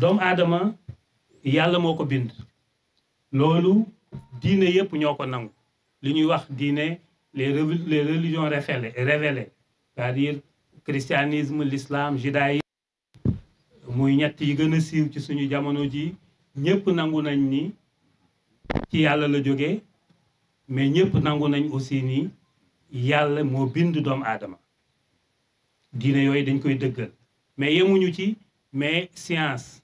doomu aadama yàlla moo ko bind loolu diine yëpp ñoo ko nangu li ñuy wax diine les religions révélées c'est-à-dire christianisme l'islam judaïsme muy ñett yi gën a siiw ci suñu jamono ji ñëpp nangu nañ ni ci yàlla la jógee mais ñëpp nangu nañ aussi ni yàlla moo bind doomu aadama diine yooyu dañ koy dëggal mais yemuñu ci mais science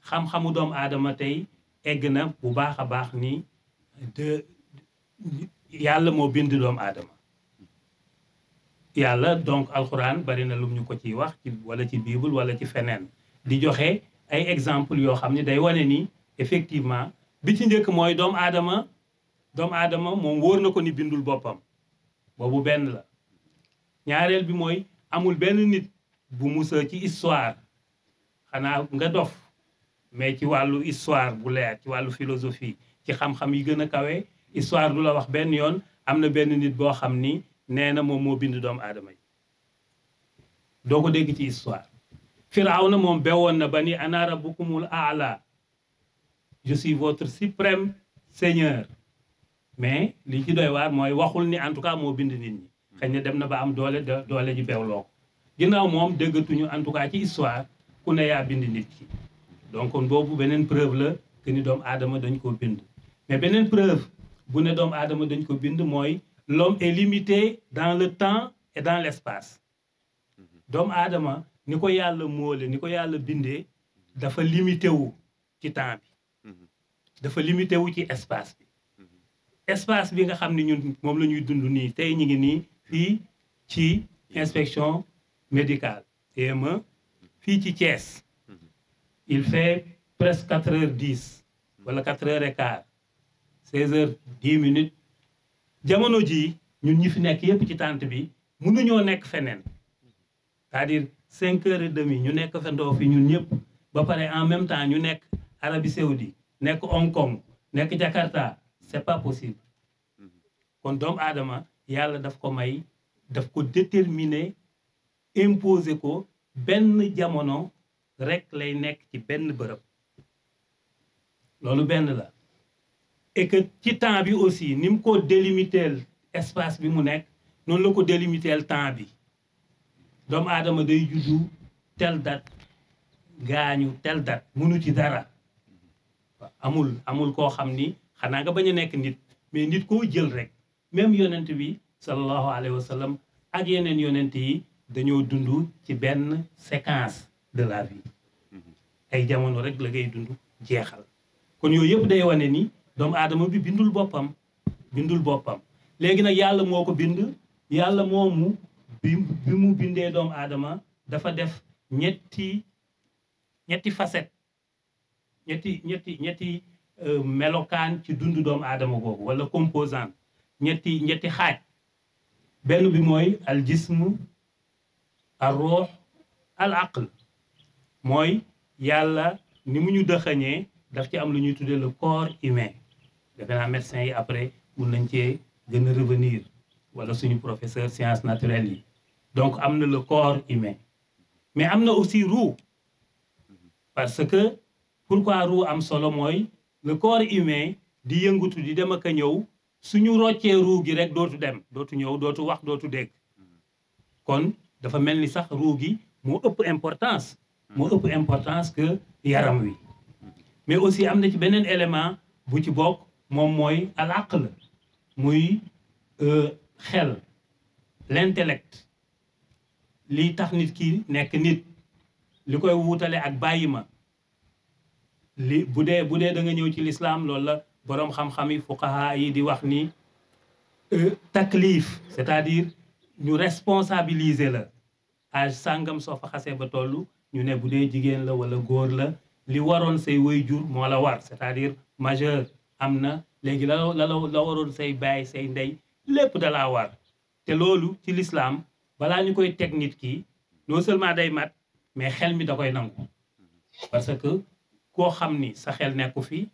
xam-xamu doomu aadama tey egg na bu baax a baax ni yàlla moo bind doomu aadama yàlla donc alxuraan bari na lum ñu ko ciy wax ci wala ci bible wala ci feneen di joxe ay exemple yoo xam ne day wane ni effectivement bi ci njëkk mooy doomu aadama moom wóor na ko ni bindul boppam boobu benn la ñaareel bi mooy amul benn nit bu musa ci histoire xanaa nga dof mais ci wàllu histoire bu leer ci wàllu philosophie ci xam-xam yi gën a kawe histoire du la wax benn yoon am na benn nit boo xam ni nee na moom moo bind doomu aadama yi doo ko dégg ci histoire Firawna moom bewoon na ba ni ana rabbukumul aala je suis votre suprême seigneur mais li ci doy waar mooy waxul ni en tout cas moo bind nit ñi xëy na dem na ba am doole ji bewloo ko ginnaaw moom déggatuñu en tout cas ci histoire ku ne yaa bind nit ki donc kon boobu beneen preuve la que ni doomu aadama dañ ko bind mais beneen preuve bu ne doomu aadama dañ ko bind mooy l'homme est limité dans le temps et dans l'espace doomu aadama ni ko yàlla moole ni ko yàlla bindee dafa limité wu ci temps bi dafa limité wu ci espace bi espace bi nga xam ne ñun moom la ñuy dund nii tey ñu ngi nii fii ci inspection médicale EME fii ci Thiès il fait presque 4h10 wala 4h15 16h10 jamono ji ñun ñi fi nekk yépp ci tente bi mënuñoo nekk feneen c'est-à-dire 5h30 ñu nekk fendoo fi ñun ñëpp ba pare en même temps ñu nekk Arabie Saoudite nekk Hong Kong nekk Jakarta c'est pas possible kon doomu aadama yàlla daf ko may daf ko déterminer imposer ko benn jamono rek lay nekk ci benn bërëb loolu benn la et que ci temps bi aussi ni mu ko délimiteel espace bi mu nekk noonu la ko délimiteel temps bi doomu aadama day juddu tel date gaañu tel date mënu ci dara amul koo xam ni xanaa nga bañ a nekk nit mais nit koo jël rek même yonent bi sallallahu alayhi wa sallam ak yeneen yonent yi dañoo dund ci benn séquence de la vie ay jamono rek la ngay dund jeexal kon yooyu yëpp day wane ni doomu aadama bi bindul boppam léegi nag yàlla moo ko bind yàlla moomu bi mu bindee doomu aadama dafa def ñetti facette ñetti melokaan ci dundu doomu aadama googu wala composante ñetti xaaj benn bi mooy al jism al ruux al aql mooy yàlla ni mu ñu dëxañee daf ci am lu ñuy tuddee le corps humain defe naa médecins yi après mun nañ cee gën a revenir wala suñu professeur sciences naturelles yi donc am na le corps humain mais am na aussi roux parce que pourquoi roux am solo mooy le corps humain di yëngutu di dem ak a ñëw suñu roccee roux gi rek dootu dem dootu ñëw dootu wax dootu dégg kon dafa mel ni sax roux gi moo ëpp importance que yaram wi mais aussi am na ci beneen élément bu ci bokk moom mooy al aql muy xel l'intellect lii tax nit ki nekk nit li koy wuutale ak bàyyi ma li bu dee da nga ñëw ci l'islam loolu la boroom xam-xam yi fuqaha yi di wax ni taklif c'est-à-dire ñu responsabiliser la âge sàngam soo fa xasee ba toll ñu ne bu dee jigéen la wala góor la li waroon say waajur moo la war c'est-à-dire majeur am na léegi la waroon say baay say ndey lépp da laa war te loolu ci l'islam balaa ñu koy teg nit ki non seulement day mat mais xel mi da koy nangu parce que koo xam ni sa xel nekku fi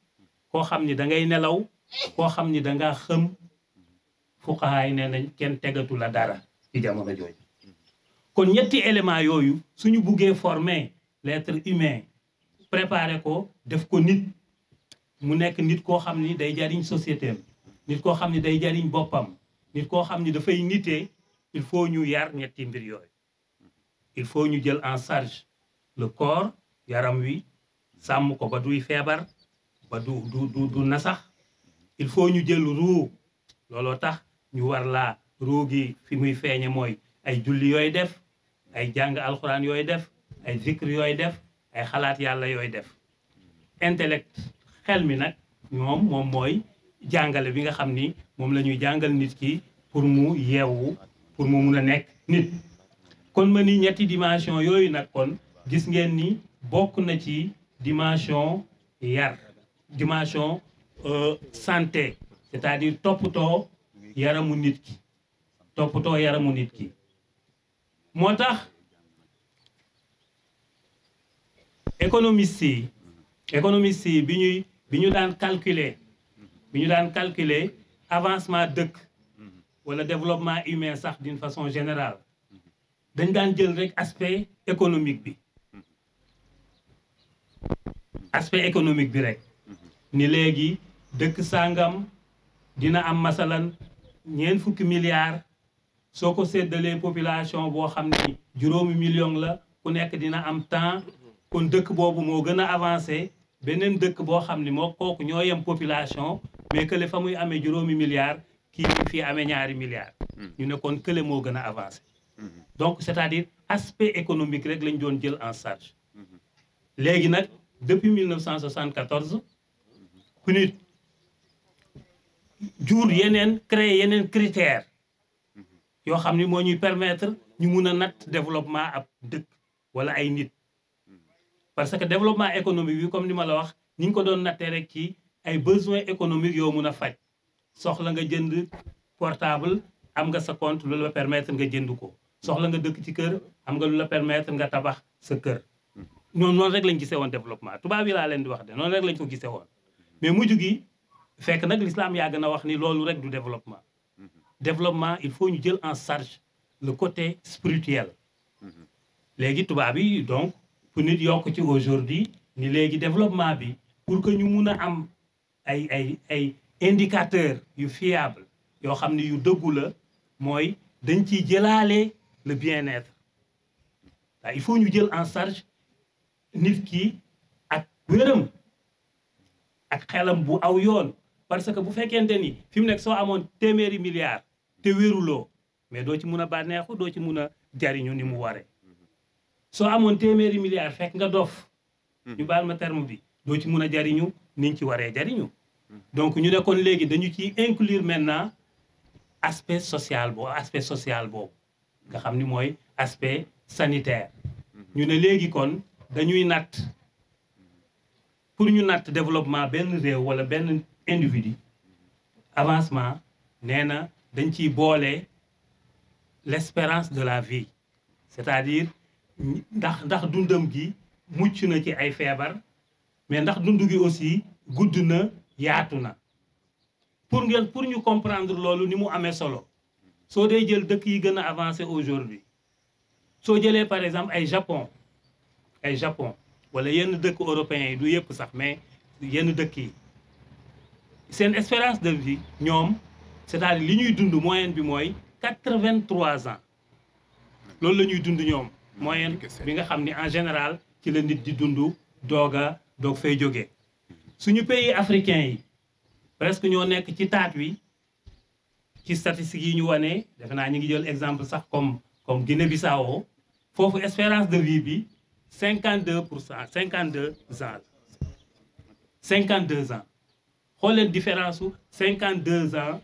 koo xam ni da ngay nelaw koo xam ni da ngaa xëm fuqaha yi nee nañ kenn tegatu la dara ci jamono jooju kon ñetti éléments yooyu suñu buggee former l'être humain préparer ko def ko nit mu nekk nit koo xam ni day jariñ société am nit koo xam ni day jariñ boppam nit koo xam ni dafay nitee il faut ñu yar ñetti mbir yooyu il faut ñu jël en charge le corps yaram wi sàmm ko ba duy feebar ba du nasax il faut ñu jël ruu looloo tax ñu war laa ruu gi fi muy feeñe mooy ay julli yooyu def ay jàng alxuraan yooyu def ay zikr yooyu def ay xalaat yàlla yooyu def intellect xel mi nag moom mooy jàngale bi nga xam ni moom la ñuy jàngal nit ki pour mu yeewu pour mu mun a nekk nit kon ma ni ñetti dimension yooyu nag kon gis ngeen ni bokk na ci dimension yar dimension santé c'est-à-dire toppatoo yaramu nit ki toppatoo yaramu nit ki moo tax économistes yi bi ñu daan calculer avancement dëkk wala développement humain sax d'une façon générale dañ daan jël rek aspect économique bi rek ni léegi dëkk sàngam dina am masalan 40 milliards soo ko séddalee population boo xam ni 5 millions la ku nekk dina am temps kon dëkk boobu moo gën a avancé beneen dëkk boo xam ni moo kooku ñoo yem population mais kële fa muy amee 5 milliards kii fii amee 2 milliards ñu ne kon kële moo gën a avancé donc c'est-à-dire aspect économique rek lañ doon jël en charge léegi nag depuis 1974 PNUD créer yeneen critères yoo xam ni moo ñuy permettre ñu mun a natt développement ab dëkk wala ay nit parce que développement économique bi comme ni ma la wax ni ñu ko doon nattee rek ci ay besoins économiques yoo mun a faj soxla nga jënd portable am nga sa compte lu la permettre nga jënd ko soxla nga dëkk ci kër am nga lu la permettre nga tabax sa kër noonu rek lañ gisee woon développement tubaab yi laa leen di wax de noonu rek lañ ko gisee woon mais mujj gi fekk nag l'islam yàgg na wax ni loolu rek du développement il faut ñu jël en charge le côté spirituel léegi tubaab yi donc pour nit yokk ci aujourd'hui ni léegi développement bi pour que ñu mun a am ay indicateurs yu fiable yoo xam ne yu dëggu la mooy dañ ciy jëlaale le bien-être waaw il faut ñu jël en charge nit ki ak wéram ak xelam bu aw yoon parce que bu fekkente ni fi mu nekk soo amoon 100 milliards te wéruloo mais doo ci mun a bànneexu doo ci mun a jariñu ni mu waree soo amoon 100 milliards fekk nga dof ñu baal ma terme bi doo ci mun a jariñu niñ ci waree jariñu donc ñu ne kon léegi dañu ciy inclure maintenant aspect social boobu nga xam ni mooy aspect sanitaire ñu ne léegi kon dañuy natt pour ñu natt développement benn réew wala benn individu avancement nee na dañ ciy boole l'espérance de la vie c'est-à-dire ndax dundam gi mucc na ci ay feebar mais ndax dund gi aussi gudd na yaatu na pour ñu comprendre loolu ni mu amee solo soo dee jël dëkk yi gën a avancé aujourd'hui soo jëlee par exemple ay Japon wala yenn dëkk européens yi du yëpp sax mais yenn dëkk yi seen espérance de vie ñoom c'est-à-dire li ñuy dund moyenne bi mooy 83 ans loolu la ñuy dund ñoom moyenne bi nga xam ni en général ci la nit di dund doog fay jógee suñu pays africains yi presque ñoo nekk ci taat wi ci statistiques yi ñu wane defe naa ñu ngi jël exemple sax comme Guinée-Bissau foofu espérance de vie bi 52 ans xool leen différence su 52 ans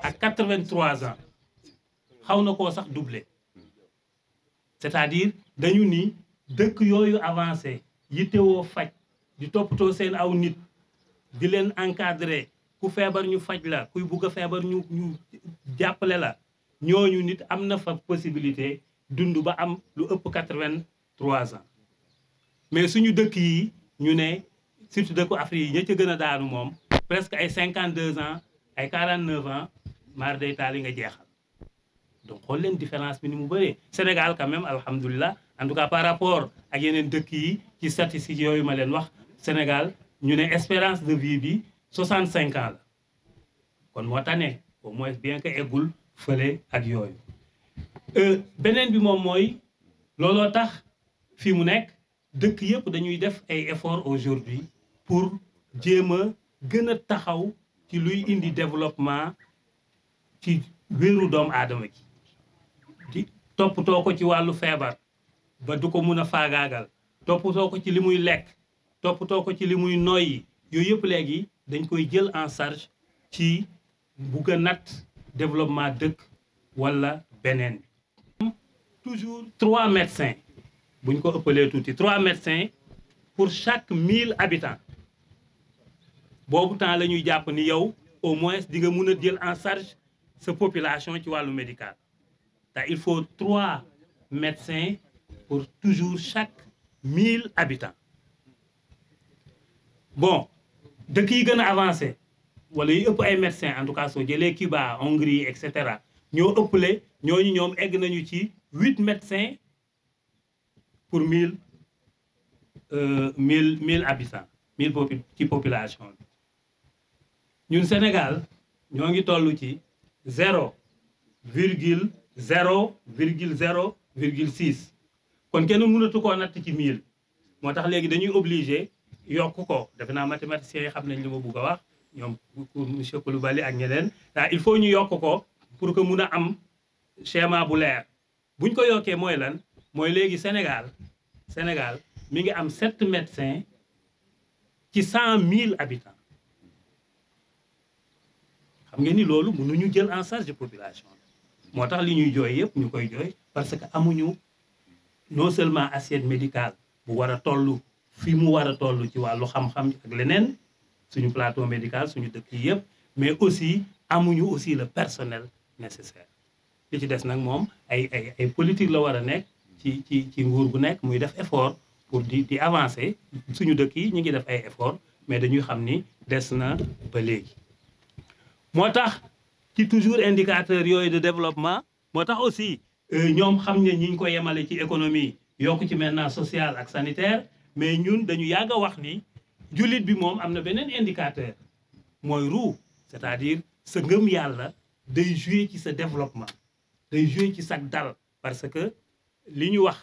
ak 83 ans xaw na koo sax doublé c'est-à-dire dañu ni dëkk yooyu avancé yittewoo faj di toppatoo seen aw nit di leen encadrer ku feebar ñu faj la kuy bugg a feebar ñu jàppale la ñooñu nit am na fa possibilité dund ba am lu ëpp 83 ans mais suñu dëkk yi ñu ne surtout dëkku Afrique yi ña ca gën a daanu moom presque ay 52 ans ay 49 ans maar day taal yi nga jeexal donc xool leen différence bi ni mu bëree Sénégal quand même alhamdulilah en tout cas par rapport ak yeneen dëkk yi ci statistiques yooyu ma leen wax Sénégal ñu ne espérance de vie bi 65 ans la kon moo tane au moins bien que eggul fële ak yooyu beneen bi moom mooy looloo tax fii mu nekk dëkk yëpp dañuy def ay efforts aujourd'hui pour jéem a gën a taxaw ci luy indi développement ci wéeru doomu aadama gi di toppatoo ko ci wàllu feebar ba du ko mun a faagaagal toppatoo ko ci li muy lekk toppatoo ko ci li muy noyyi yooyu yëpp léegi dañ koy jël en charge ci bugg a natt développement dëkk wala beneen bi toujours 3 médecins bu ñu ko ëppalee tuuti 3 médecins pour chaque 1000 habitants boobu temps la ñuy jàpp ni yow au moins di nga mun a jël en charge sa population ci wàllu médical te il faut 3 médecins pour toujours chaque 1000 habitants bon dëkk yi gën a avancé wala yi ëpp ay médecins en tout cas soo jëlee Cuba Hongrie et cetera ñoo ëppale ñooñu ñoom egg nañu ci 8 médecins pour 1000 habitants 1000 ci population bi ñun Sénégal ñoo ngi toll ci 0,0,0,6 kon kenn mënatu koo natt ci 1000 moo tax léegi dañuy obligé yokk ko defe naa mathématiciens yi xam nañ li ma bugg a wax ñoom monsieur Coulibaly ak ñeneen il faut ñu yokk ko pour que mun a am schéma bu leer buñ ko yokkee mooy lan mooy léegi Sénégal mi ngi am 7 médecins ci 100 000 habitants xam ngeen ni loolu mënuñu jël en charge population moo tax li ñuy jooy yëpp ñu koy jooy parce que amuñu non seulement assiette médicale bu war a toll fi mu war a toll ci wàllu xam-xam ak leneen suñu plateau médical suñu dëkk yi yëpp mais aussi amuñu aussi le personnel nécessaire li ci des nag moom ay politique la war a nekk ci nguur gu nekk muy def effort pour di avancer suñu dëkk yi ñu ngi def ay effort mais dañuy xam ni des na ba léegi moo tax ci toujours indicateur yooyu de développement moo tax aussi ñoom xam ne ñi ñu ko yemale ci économie yokk ci maintenant social ak sanitaire mais ñun dañu yàgg a wax ni jullit bi moom am na beneen indicateur mooy ruu c'est-à-dire sa ngëm yàlla day jouer ci sa développement day jouer ci sa dal parce que li ñu wax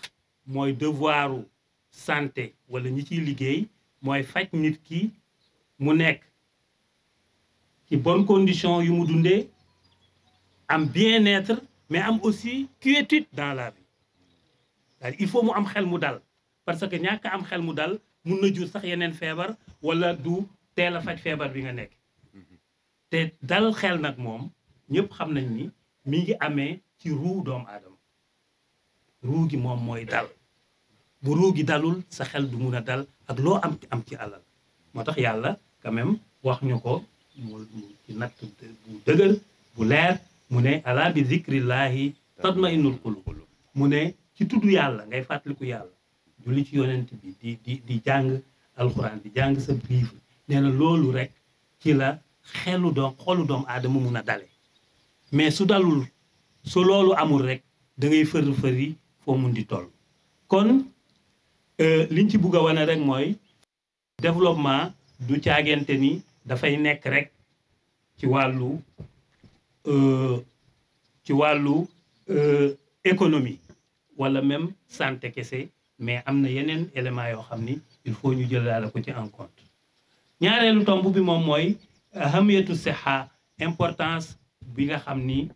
mooy devoiru santé wala ñi ciy liggéey mooy faj nit ki mu nekk ci bonne condition yu mu dundee am bien-être mais am aussi quiétude dans la vie c'est-à-dire il faut mu am xel mu dal parce que ñàkk am xel mu dal mun na jur sax yeneen feebar wala du teel a faj feebar bi nga nekk te dal xel nag moom ñëpp xam nañ ni mi ngi amee ci ruu doomu aadama ruu gi moom mooy dal bu ruu gi dalul sa xel du mun a dal ak loo am ci alal moo tax yàlla quand même wax ñu ko mu ci natt bu dëgër bu leer mu ne ala bi zikrillahi tatma'innul qulub mu ne ci tudd yàlla ngay fàttaliku yàlla julli ci yonent bi di jàng alxuraan di jàng sa livre nee na loolu rek ci la xolu doomu aadama mun a dale mais su dalul su loolu amul rek da ngay fëri foo mun di toll kon liñ ci bugg a wane rek mooy développement du caagente ni dafay nekk rek ci wàllu économie wala même santé kese mais am na yeneen éléments yoo xam ni il faut ñu jëlaale ko ci en compte ñaareelu tomb bi moom mooy ahamiyatu siha importance bi nga xam ni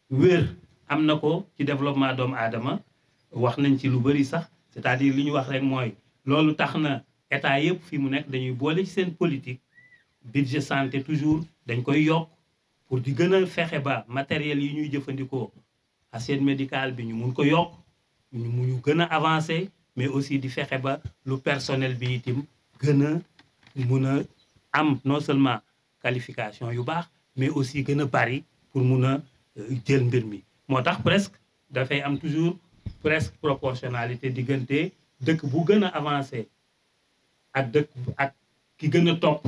wér am na ko ci développement doomu aadama wax nañ ci lu bëri sax c'est-à-dire li ñu wax rek mooy loolu tax na état yëpp fi mu nekk dañuy boole ci seen politique budget santé toujours dañ koy yokk pour di gën a fexe ba matériel yi ñuy jëfandikoo assiette médicale bi ñu mun ko yokk ñu gën a avancer mais aussi di fexe ba lu personnel bi itam gën a mun a am non seulement qualification yu baax mais aussi gën a bari pour mun a jël mbir mi moo tax presque dafay am toujours presque proportionnalité diggante dëkk bu gën a avancé ak ki gën a topp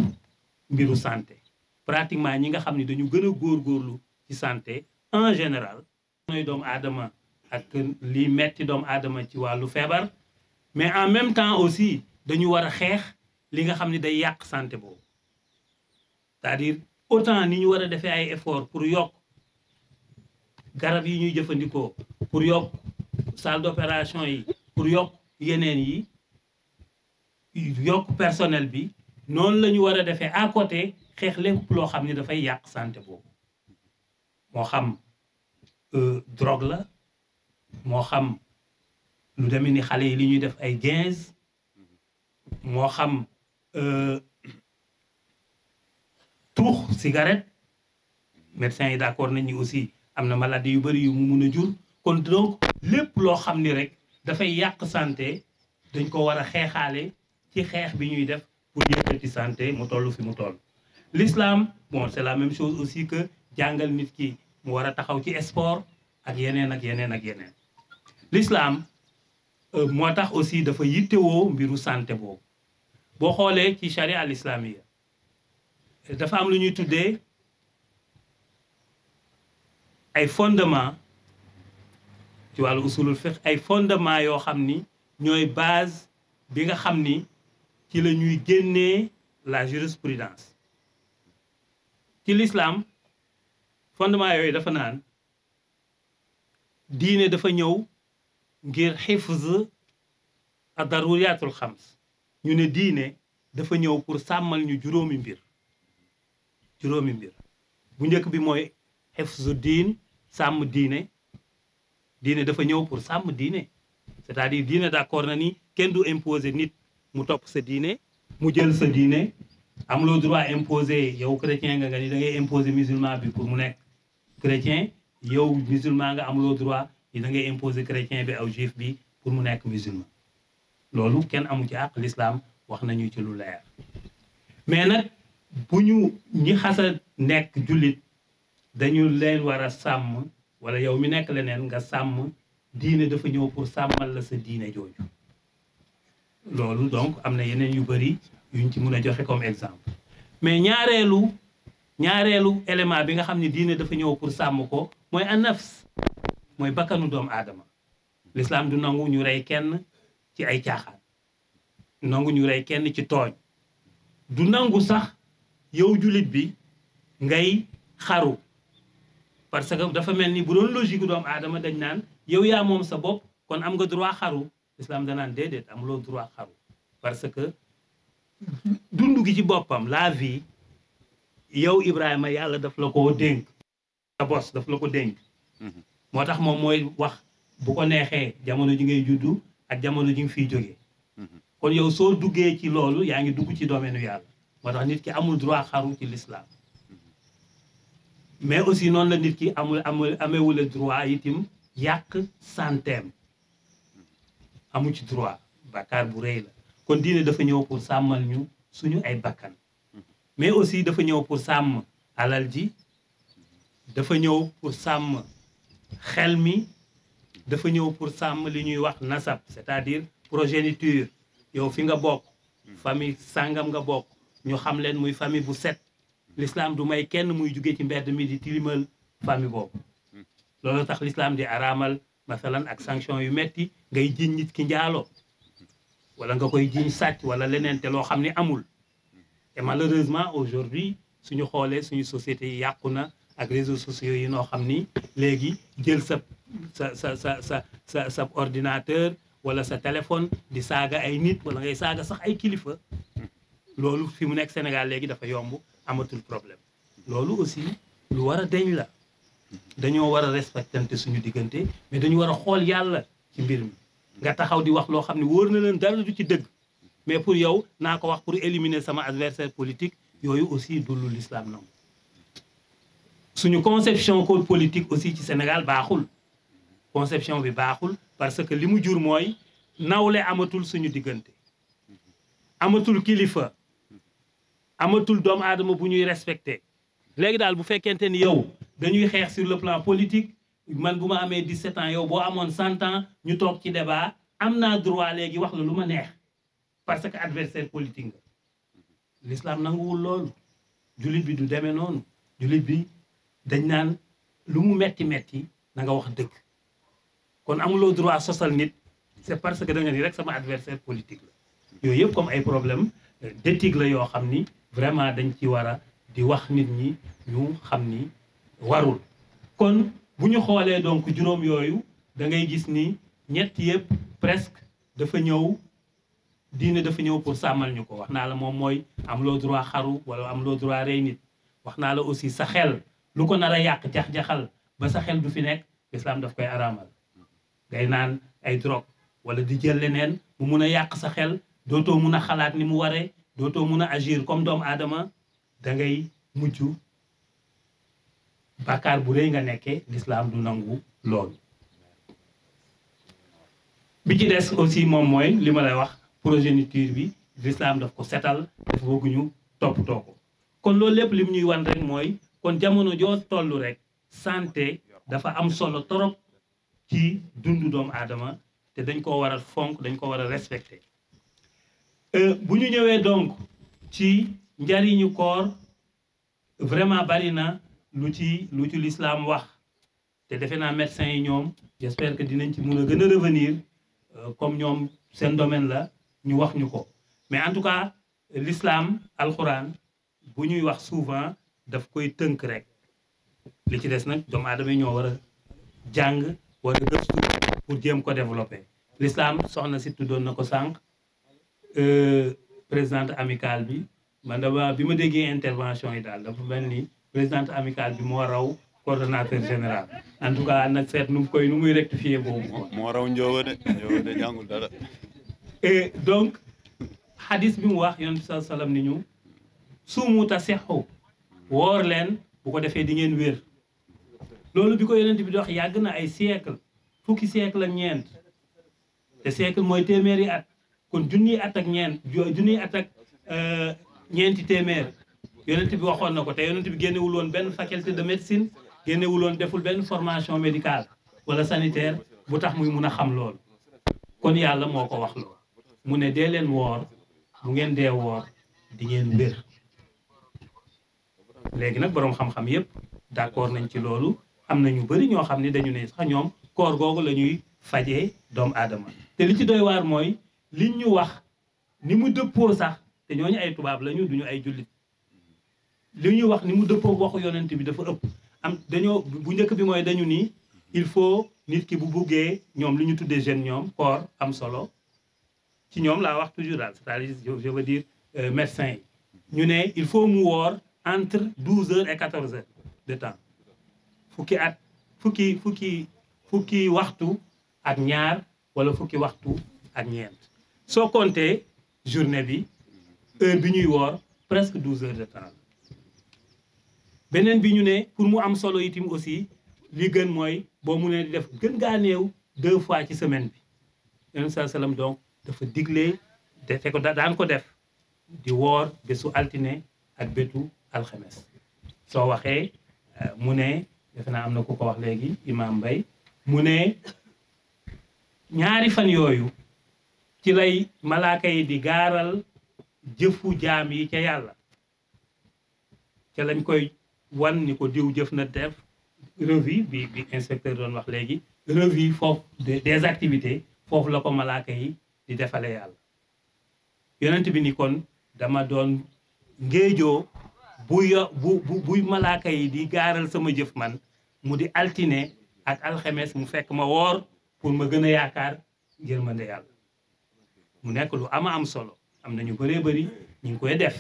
mbiru santé pratiquement ñi nga xam ne dañu gën a góorgóorlu ci santé en général nooy doomu aadama ak lii metti doomu aadama ci wàllu feebar mais en même temps aussi dañu war a xeex li nga xam ne day yàq santé boobu c'est-à-dire autant ni ñu war a defee ay effort pour yokk garab yi ñuy jëfandikoo pour yokk salle d'opération yi pour yokk yeneen yi yokk personnel bi noonu la ñu war a defee à côté xeex lépp loo xam ne dafay yàq santé boobu moo xam drogue la moo xam lu demee ni xale yi li ñuy def ay gains moo xam tuux cigarette médecins yi d'accord nañ ni aussi am na maladie yu bëri yu mu mun a jur kon donc lépp loo xam ni rek dafay yàq santé dañ ko war a xeexaale ci xeex bi ñuy def pour yëkkati santé mu toll fi mu toll. L'islam bon c'est la même chose aussi que jàngal nit ki mu war a taxaw ci sport ak yeneen ak yeneen ak yeneen. L'islam moo tax aussi dafa yittewoo mbiru santé boobu boo xoolee ci charia al islamiyya dafa am lu ñuy tuddee ay fondement ci wàllu usulul fiqh ay fondement yoo xam ni ñooy base bi nga xam ni ci la ñuy génnee la jurisprudence ci l'islam fondement yooyu dafa naan diine dafa ñëw ngir xifz ad daruriyatul xams ñu ne diine dafa ñëw pour sàmmal ñu juróomi mbir bu njëkk bi mooy xifzu diin sàmm diine dafa ñëw pour sàmm diine c'est-à-dire diine d'accord na ni kenn du imposer nit mu topp sa diine mu jël sa diine amuloo droit imposer yow chrétien nga ni da ngay imposer musulman bi pour mu nekk chrétien yow musulman nga amuloo droit ni da ngay imposer chrétien bi aw juif bi pour mu nekk musulman loolu kenn amu ci àq l'islam wax nañu ci lu leer mais nag bu ñu ñi xasa nekk jullit dañu leen war a sàmm wala yow mi nekk leneen nga sàmm diine dafa ñëw pour sàmmal la sa diine jooju loolu donc am na yeneen yu bëri yuñ ci mun a joxe comme exemple mais ñaareelu élément bi nga xam ne diine dafa ñëw pour sàmm ko mooy an-nafs mooy bakkanu doomu aadama l'islam du nangu ñu rey kenn ci ay caaxaan du nangu ñu rey kenn ci tooñ du nangu sax yow jullit bi ngay xaru parce que dafa mel ni bu doon logique doomu aadama dañ naan yow yaa moom sa bopp kon am nga droit xaru l'islam danaan déedéet amuloo droit xaru parce que dund gi ci boppam la vie yow Ibrahima yàlla daf la ko dénk sa bos daf la ko dénk moo tax moom mooy wax bu ko neexee jamono ji ngay juddu ak jamono ji nga fiy jógee kon yow soo duggee ci loolu yaa ngi dugg ci domaine yàlla moo tax nit ki amul droit xaru ci l'islam mais aussi noonu la nit ki amewule droit itam yàq santeem amu ci droit bàkkaar bu rëy la kon diine dafa ñëw pour sàmmal ñu suñu ay bakkan mais aussi dafa ñëw pour sàmm alal ji dafa ñëw pour sàmm xel mi dafa ñëw pour sàmm li ñuy wax nasab c'est-à-dire progéniture yow fi nga bokk famille sàngam nga bokk ñu xam leen muy famille bu set l'islam du may kenn muy jóge ci mbedd mi di tilimal famille boobu loolu tax l'islam di araamal masalan ak sanction yu metti ngay jiñ nit ki njaaloo wala nga koy jiñ sàcc wala leneen te loo xam ne amul et malheureusement aujourd'hui suñu xoolee suñu société yi yàqu na ak réseaux sociaux yi noo xam ni léegi jël sa ordinateur wala sa téléphone di saaga ay nit wala ngay saaga sax ay kilifa loolu fi mu nekk Sénégal léegi dafa yomb amatul problème loolu aussi lu war a deñ la dañoo war a respectante suñu diggante mais dañu war a xool yàlla ci mbir mi nga taxaw di wax loo xam ne wóor na leen dara du ci dëgg mais pour yow naa ko wax pour éliminer sama adversaire politique yooyu aussi du lu l'islam nangu suñu conception code politique aussi ci Sénégal baaxul conception bi baaxul parce que li mu jur mooy nawle amatul suñu diggante amatul kilifa amatul doomu aadama bu ñuy respecté léegi daal bu fekkente ni yow dañuy xeex sur le plan politique man bu ma amee 17 ans yow boo amoon 100 ans ñu toog ci débat am naa droit léegi wax la lu ma neex parce que adversaire politique nga l'islam nanguwul loolu jullit bi du demee noonu jullit bi dañ naan lu mu metti na nga wax dëgg kon amuloo droit sosal nit c'est parce que da nga ni rek sama adversaire politique la yooyu yëpp comme ay problème d'éthique la yoo xam ni vraiment dañ ci war a di wax nit ñi ñu xam ni warul. kon bu ñu xoolee donc juróom yooyu da ngay gis ni ñett yëpp presque dafa ñëw diine dafa ñëw pour sàmmal ñu ko. wax naa la moom mooy amuloo droit xaru wala amuloo droit rey nit. wax naa la aussi sa xel lu ko nar a yàq jax-jaxal ba sa xel du fi nekk l'islam daf koy araamal. ngay naan ay drogue wala di jël leneen mu mun a yàq sa xel dootoo mun a xalaat ni mu waree dootoo mun a agir comme doomu aadama da ngay mujj bàkkaar bu rëy nga nekkee l'islam du nangu loolu. bi ci des aussi moom mooy li ma lay wax progéniture bi l'islam daf ko setal daf bëgguñu toppatoo ko. kon loolu lépp lim ñuy wan rek mooy kon jamono joo toll rek santé dafa am solo torop ci dundu doomu aadama te dañ ko war a fonk dañ ko war a respecter. bu ñu ñëwee donc ci njariñu koor vraiment bari na lu ci l'islam wax te defe naa médecins yi ñoom j'espère que dinañ ci mun a gën a revenir comme ñoom seen domaine la ñu wax ñu ko. mais en tout cas l'islam alxuraan bu ñuy wax souvent daf koy tënk rek li ci des nag doomu aadama yi ñoo war a jàng war a gëstu pour jéem ko développer. l'islam soxna si tuddoon na ko sànq présidente amicale bi man dama bi ma déggee intervention yi daal dafa mel ni présidente amicale bi moo raw coordonnateur général en tout cas nag seet nu muy rectifier boobu. moo raw Ndiobo de jàngul dara. et donc hadis bi mu wax yonent bi sallallahu alayhi wasallam ni ñu suumu tasihhu woor leen bu ko defee di ngeen wér. loolu bi ko yonent bi di wax yàgg na ay siècle fukki siècle ak ñeent te siècle mooy téeméeri at kon junniy at ak ñeent junniy at ak ñeenti téeméer yonent bi waxoon na ko te yonent bi génnewul woon benn faculté de médecine génnewul woon deful benn formation médicale wala sanitaire bu tax muy mun a xam loolu. kon yàlla moo ko wax loolu mu ne dee leen woor bu ngeen dee woor di ngeen wér. léegi nag boroom xam-xam yépp d'accord nañ ci loolu am na ñu bari ñoo xam ne dañu ne sax ñoom koor googu la ñuy fajee doomu aadama te li ci doy waar mooy liñ ñu wax ni mu dëppoo sax te ñooñu ay tubaab lañu duñu ay jullit li ñuy wax ni mu dëppoo waxu yonent bi dafa ëpp. am dañoo bu njëkk bi mooy dañu ni il faut nit ki bu buggee ñoom li ñu tuddee jeune ñoom koor am solo ci ñoom laa wax toujours daal c'est-à-dire je veux dire médecins yi ñu ne il faut mu woor entre 12 heures et 14 heures de temps fukki waxtu ak ñaar wala fukki waxtu ak ñeent soo compter journée bi heure bi ñuy woor presque 12 heures de temps. beneen bi ñu ne pour mu am solo itam aussi li gën mooy boo mu ne di def gën gaa néew 2 fois ci semaine bi. Yonent bi sallallahu alayhi wasallam donc dafa digle te ko daan ko def di woor bésu altine ak bétu alxames. soo waxee mu ne defe naa am na ku ko wax léegi Imam Mbaye mu ne ñaari fan yooyu ci lay malaaka yi di gaaral jëfu jaam yi ca yàlla ca lañ koy wan ni ko diw jëf na def revue bi inspecteur doon wax léegi revue foofu des activités foofu la ko malaaka yi di defale yàlla. yonent bi ni kon dama doon ngéejoo buy malaaka yi di gaaral sama jëf man mu di altine ak alxemes mu fekk ma woor pour ma gën a yaakaar yërmande yàlla. mu nekk lu am solo am na ñu bëree bëri ñu ngi koy def.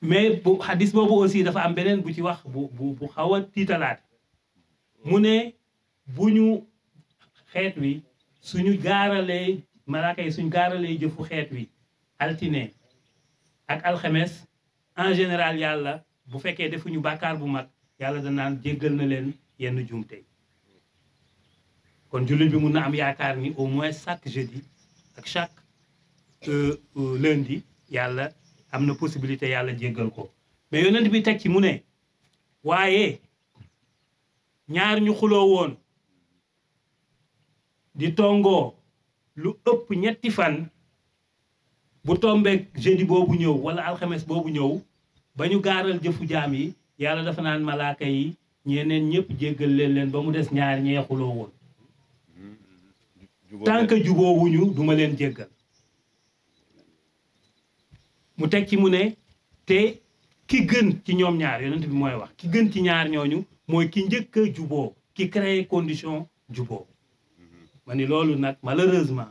mais bu xadis boobu aussi dafa am beneen bu ci wax bu xaw a tiitalaat mu ne bu ñu xeet wi suñu gaaralee malaaka yi suñu gaaralee jëfu xeet wi altine ak alxemes en général yàlla bu fekkee defuñu bàkkaar bu mag yàlla danaan jéggal na leen yenn juumte. kon jullit bi mun na am yaakaar ni au moins chaque jeudi ak chaque lundi yàlla am na possibilité yàlla jéggal ko. mais yonent bi teg ci mu ne waaye ñaar ñu xuloo woon di tongoo lu ëpp ñetti fan bu tombeek jeudi boobu ñëw wala alxames boobu ñëw ba ñu gaaral jëfu jaam yi yàlla dafa naan malaaka yi ñeneen ñëpp jéggal leen ba mu des ñaar ñeexuloo woon tant que juboowuñu duma leen jéggal mu teg ci mu ne te ki gën ci ñoom ñaar yonent bi mooy wax ki gën ci ñaar ñooñu mooy ki njëkk a juboo ki créé condition juboo ma ni loolu nag malheureusement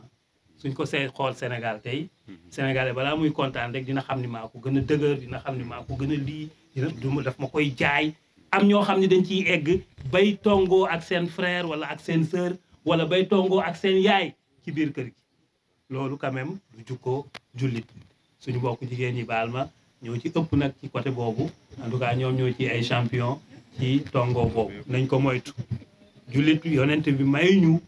suñ ko xool Sénégal tey Sénégalais balaa muy kontaan rek dina xam ni maa ko gën a dëgër dina xam ni maa ko gën a lii dina daf ma koy jaay am ñoo xam ne dañ ciy egg bay tongoo ak seen frère wala ak seen sœur wala bay tongoo ak seen yaay ci biir kër gi loolu quand même du jukkoo jullit suñu bokk jigéen ñi baal ma ñoo ci ëpp nag ci côté boobu en tout cas ñoom ñoo ci ay champion ci tongoo boobu nañ ko moytu jullit yonent bi may ñu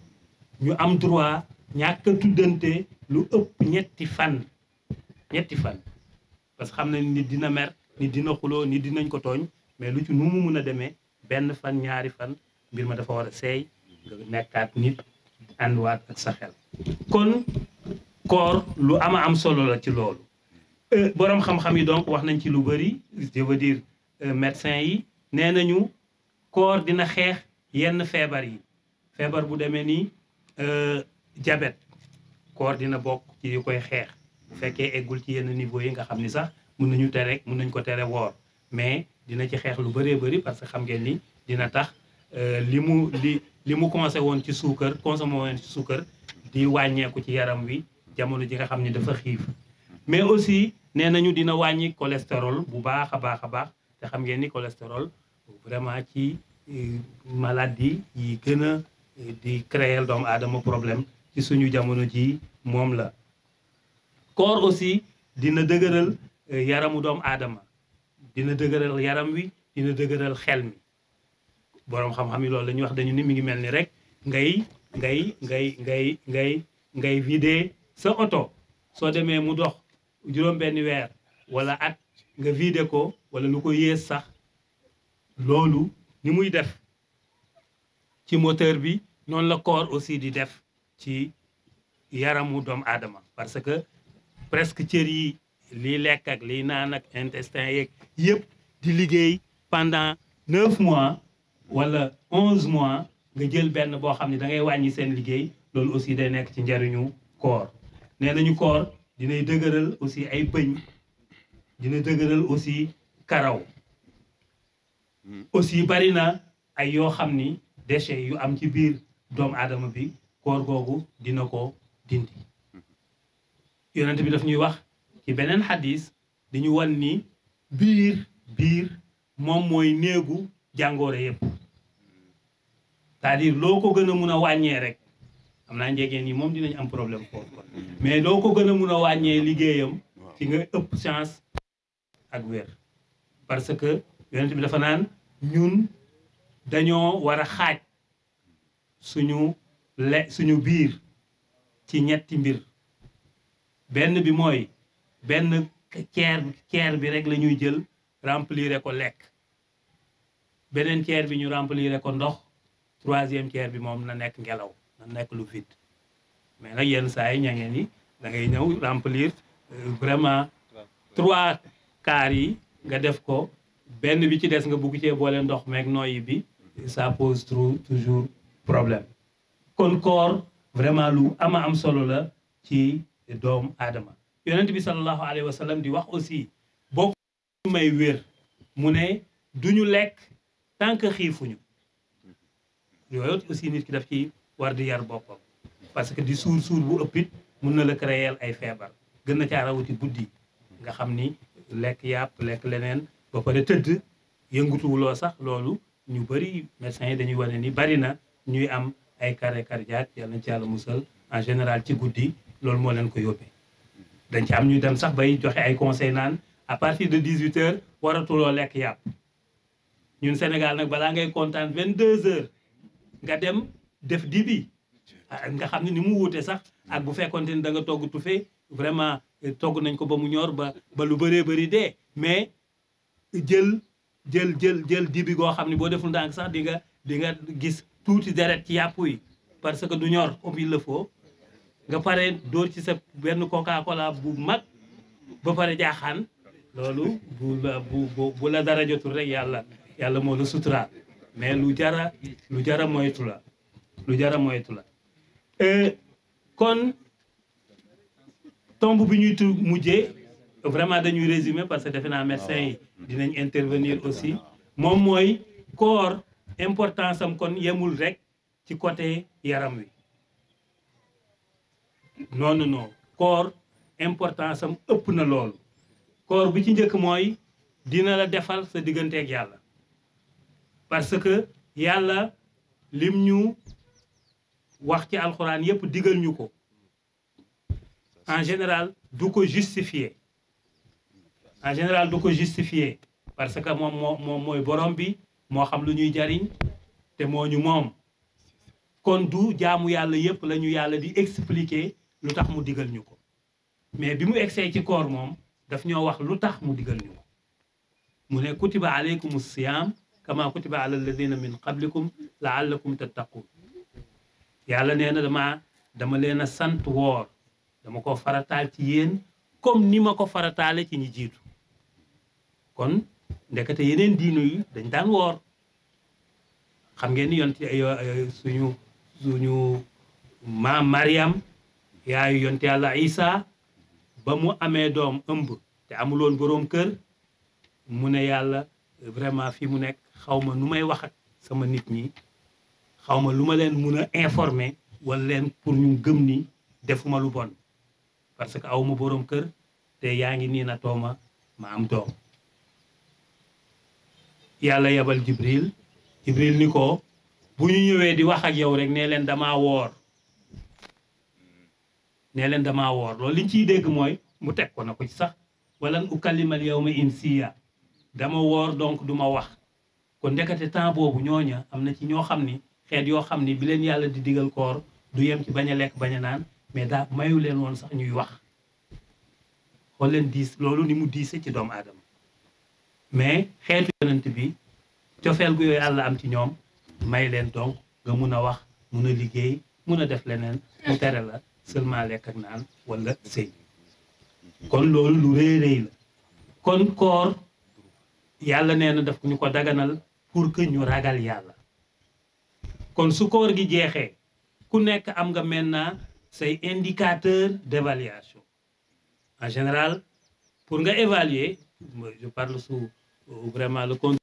am droit ñàkk a tuddante lu ëpp ñetti fan parce que xam nañ nit dina mer nit dina xuloo nit dinañ ko tooñ mais lu ci nu mu mun a demee benn fan ñaari fan mbir ma dafa war a seey nga nekkaat nit ànduwaat ak sa xel kon koor lu am solo la ci loolu boroom xam-xam yi donc wax nañ ci lu bëri je veux dire médecins yi nee nañu koor dina xeex yenn feebar yi feebar bu demee ni diabète koor dina bokk ci yu koy xeex bu fekkee eggul ci yenn niveau yi nga xam ni sax mun nañ ko tere woor mais dina ci xeex lu bëree bëri parce que xam ngeen ni dina tax li mu consommé woon ci suukar di wàññeeku ci yaram wi jamono ji nga xam ni dafa xiif mais aussi nee nañu dina wàññi cholestérol bu baax a baax te xam ngeen ni cholestérol vraiment ci maladie yi gën a di créer doomu aadama problème ci suñu jamono ji moom la koor aussi dina dëgëral yaramu doomu aadama dina dëgëral yaram wi dina dëgëral xel mi boroom xam-xam yi loolu la ñuy wax dañu ni mi ngi mel ni rek ngay vider sa oto soo demee mu dox juróom-benni weer wala at nga vider ko wala lu ko yées sax loolu ni muy def ci moteur bi noonu la koor aussi di def ci yaramu doomu aadama parce que presque cër yi liy lekk ak liy naan ak intestin yeeg yëpp di liggéey pendant 9 mois wala 11 mois nga jël benn boo xam ne da ngay wàññi seen liggéey loolu aussi day nekk ci njariñu koor nee nañu koor dinay dëgëral aussi ay bëñ dina dëgëral aussi karaw aussi bari na ay yoo xam ni déchets yu am ci biir doomu aadama bi koor googu dina ko dindi yonent bi daf ñuy wax ci beneen xadis di ñu wan ni biir moom mooy néegu jàngoore yëpp c'est-à-dire loo ko gën a mun a wàññee rek am naa njegeen yi moom dinañ am problème foofu mais loo ko gën a mun a wàññee liggéeyam ci nga ëpp chance ak wér parce que yonent bi dafa naan ñun dañoo war a xaaj suñu biir ci ñetti mbir benn bi mooy benn ceer bi rek la ñuy jël remplir ko lekk beneen ceer bi ñu remplir ko ndox troisième ceer bi moom na nekk ngelaw na nekk lu vide mais nag yenn saa yi ñangeen yi da ngay ñëw remplir vraiment 3/4 yi nga def ko benn bi ci des nga bugg cee boole ndox meeg nooyi bi ça pose toujours problème kon koor vraiment lu am solo la ci doomu aadama yonent bi sallallahu alayhi wa sallam di wax aussi bokk may wér mu ne duñu lekk tant que xiifuñu yooyu aussi nit ki daf ci war di yar boppam parce que di suur bu ëppit mun na la créer ay feebar gën na caa rawati guddi nga xam ni lekk yàpp lekk leneen ba pare tëdd yëngutuwuloo sax loolu ñu bëri médecins yi dañuy wane ni bari na ñuy am ay arrêt cardiaque yàlla na ci yàlla musal en général ci guddi loolu moo leen ko yóbbee dañ ci am ñu dem sax bay joxe ay conseil naan à partir de 18 heures waratuloo lekk yàpp ñun Sénégal nag balaa ngay kontaan 22 heures nga dem def dibi nga xam ne ni mu wuute sax ak bu fekkonte ni da nga togg tufe vraiment togg nañ ko ba mu ñor ba lu bëree bëri dee mais jël dibi goo xam ne boo deful ndànk sax di nga gis tuuti deret ci yàpp yi parce que du ñor comme il le faut nga pare dóor ci sa benn Coca-Cola bu mag ba pare jaaxaan loolu bu la dara jotul rek yàlla moo la suturaal mais lu jara moytu la lu jara moytu la kon tomb bi ñuy mujjee vraiment dañuy résumer parce que defe naa médecin yi dinañ intervenir aussi moom mooy koor importance am kon yemul rek ci côté yaram wi non koor importance am ëpp na loolu koor bi ci njëkk mooy dina la defal sa digganteeg yàlla parce que yàlla lim ñu wax ci alxuraan yépp digal ñu ko en général du ko justifier parce que moom mooy borom bi moo xam lu ñuy jariñ te moo ñu moom kon du jaamu yàlla yépp la ñu yàlla di expliquer lu tax mu digal ñu ko mais bi mu egsee ci koor moom daf ñoo wax lu tax mu digal ñu ko mu ne kutiba alaykum siyam kama kutiba ala alladina min qablikum laallakum tattaqun yàlla nee na dama leen a sant woor dama ko farataal ci yéen comme ni ma ko farataale ci ñi jiitu kon ndekete yeneen diinu yi dañ daan woor xam ngeen ni yonti suñu maam Mariam yaayu yonti yàlla Isa ba mu amee doom ëmb te amuloon boroom kër mu ne yàlla vraiment fi mu nekk xaw ma nu may wax ak sama nit ñi xaw ma lu ma leen mun a informer wala leen pour ñu gëm ni defuma lu bon parce que awma boroom kër te yaa ngi nii na tooma ma am doom yàlla yebal Jibril ni ko bu ñu ñëwee di wax ak yow rek nee leen damaa woor loolu liñ ciy dégg mooy mu teg ko na ko ci sax walan ukallimal yawma insiya dama woor donc duma wax kon ndekete temps boobu ñooña am na ci ñoo xam ni xeet yoo xam ni bi leen yàlla di digal koor du yem ci bañ a lekk bañ a naan mais daa mayu leen woon sax ñuy wax xool leen diis loolu ni mu diise ci doomu aadama mais xeetu yonent bi cofeel gu yooyu yàlla am ci ñoom may leen donc nga mun a wax mun a liggéey mun a def leneen mu tere la seulement lekk ak naan wala sëy kon loolu lu rëy rëy la kon koor yàlla nee na daf ñu ko daganal pour que ñu ragal yàlla kon su koor gi jeexee ku nekk am nga maintenant say indicateur d'évaluation en général pour nga évaluer je parle sous vraiment le contrôle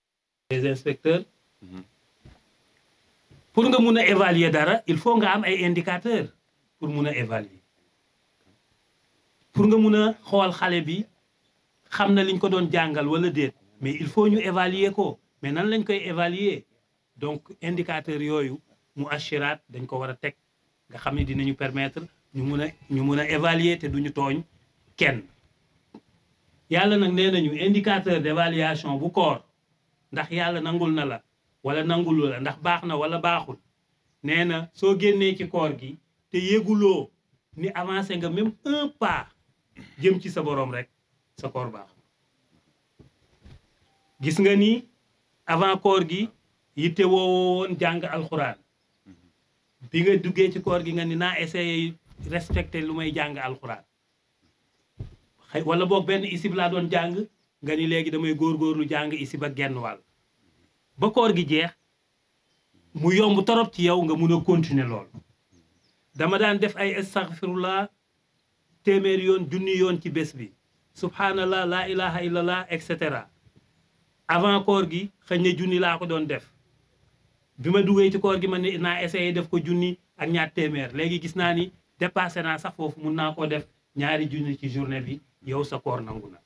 des inspecteurs pour nga mun a évaluer dara il faut nga am ay indicateurs pour mun a évaluer pour nga mun a xool xale bi xam na liñ ko doon jàngal wala déet mais il faut ñu évaluer ko mais nan lañ koy évaluer donc indicateurs yooyu mu ashiraat dañ ko war a teg nga xam ne dinañu permettre ñu mun a évaluer te duñu tooñ kenn yàlla nag nee nañu indicateur d'évaluation bu koor ndax yàlla nangul na la wala nangulu la ndax baax na wala baaxul nee na soo génnee ci koor gi te yéguloo ni avancé nga même un pas jëm ci sa borom rek sa koor baax gis nga ni avant koor gi yitte woowoon jàng alxuraan bi nga duggee ci koor gi nga ni naa essayer respecter lu may jàng alxuraan wala boog benn isib laa doon jàng nga ni léegi damay góorgóorlu jàng isib ak genn wàll ba koor gi jeex mu yomb torop ci yow nga mun a continuer lool dama daan def ay astaghfirullah téeméeri yoon junni yoon ci bés bi subhanallah la ilaha illallah et cetera avant koor gi xëy na junni laa ko doon def bi ma duggee ci koor gi ma ne naa essayé def ko junni ak ñaar téeméer léegi gis naa ni dépassé naa sax foofu mun naa koo def ñaari junni ci journée bi yow sa koor nangu na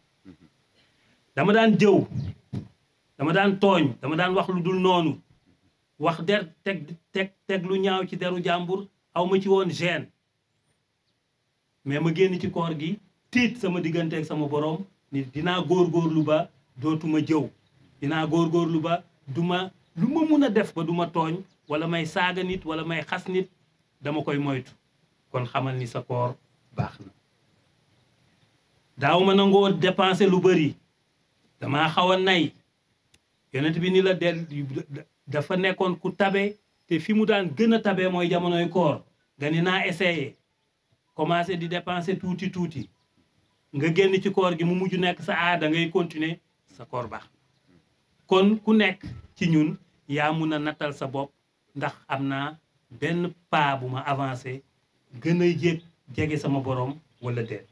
dama daan jëw dama daan tooñ dama daan wax lu dul noonu wax teg lu ñaaw ci deru jàmbur aw ma ci woon gêne mais ma génn ci koor gi tiit sama diggante ak sama borom ni dinaa góorgóorlu ba dootuma jëw dinaa góorgóorlu ba duma lu ma mun a def ba duma tooñ wala may saaga nit wala may xas nit dama koy moytu kon xamal ni sa koor baax na daaw ma nangoo dépenser lu bëri damaa xaw a nay yonent bi ni la dafa nekkoon ku tabe te fi mu daan gën a tabe mooy jamonoy koor nga ni naa essayer commencer di dépenser tuuti nga génn ci koor gi mu mujj nekk sa aada ngay continuer sa koor baax kon ku nekk ci ñun yaa mun a nattal sa bopp ndax am naa benn pas bu ma avancé gën a jege sama borom wala déet